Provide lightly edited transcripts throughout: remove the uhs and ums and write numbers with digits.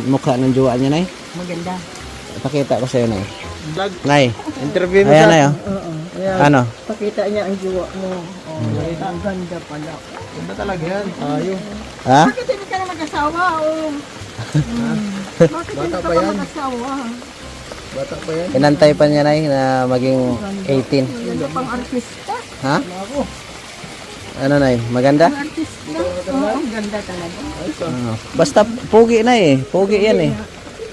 mukha ng jowa niya, Nay? Maganda. Pakita ko sa'yo, Nay. Vlog. Nay, Interview mo ayan, siya. Nay, oh. Oo. Ayan. Ano? Pakita niya ang jowa mo. Oh, ang ganda pala. Ganda talaga yan. Tayo. Ha? Bakit hindi ka na mag-asawa? Oh. Bakit hindi Bata ka pa pa yan. mag-asawa? Bata pa yan. Inantay pa niya, Nay, na maging 18. Ganda pang artista. Ha? Ano, Nay? Maganda? Ang artista. Oo, ang ganda talaga. Basta pogi na eh. Pogi yan eh.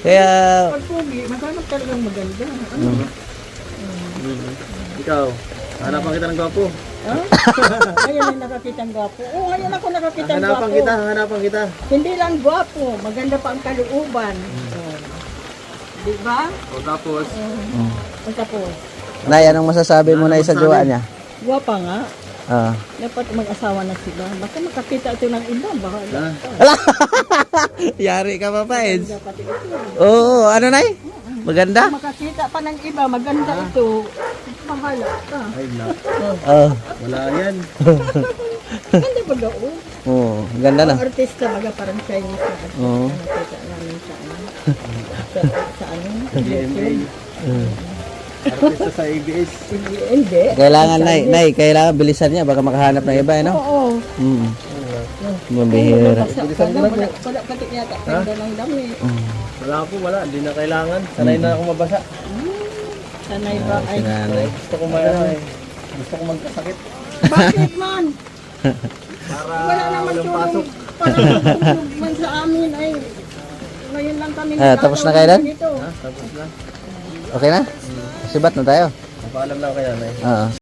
Kaya, Pag pogi, maghanap talagang maganda. Ano? Ikaw, hanapan kita ng gwapo. Ha? Ngayon ay nakakitang gwapo. Oo, ngayon ako nakakitang Hanapan gwapo. kita, hanapan kita. Hindi lang gwapo, maganda pa ang kalooban. Oh. Di ba? O tapos, Tapos, Nay, anong masasabi mo, Nay, sa jowa niya? gwapa nga. Ah. Dapat mag-asawa na sila. Baka makakita ito ng iba. Bahala ka. Yari ka pa, Eds. Dapat ito. Oo, ano, Nay? Maganda? Makakita pa ng iba. Maganda ito. Bahala ka. ay na, Oo. wala yan. Ganda ba daw? Oo, ganda na. Ang artista, maga parang Chinese na artista. Oo. Nakita namin sa ano. Sa ano? GMA. Artista sa ABS. Hindi. Kailangan, Nay, kailangan bilisan niya. Baka makahanap ng iba, no? Oo. Mabihira. Wala pati yata. Ganda ng damit. Wala po, wala. Hindi na kailangan. Sanay na akong mabasa. Sanay ba? Ay, Sinanay. Gusto ko may, gusto ko magkasakit. bakit man? Para Wala naman walang tulong. pasok. Tulong man sa amin ay ngayon lang kami Tapos na kayo, Dan? dito. Ha? Tapos na. Okay na? Sibat na tayo. Paalam lang kaya na Oo.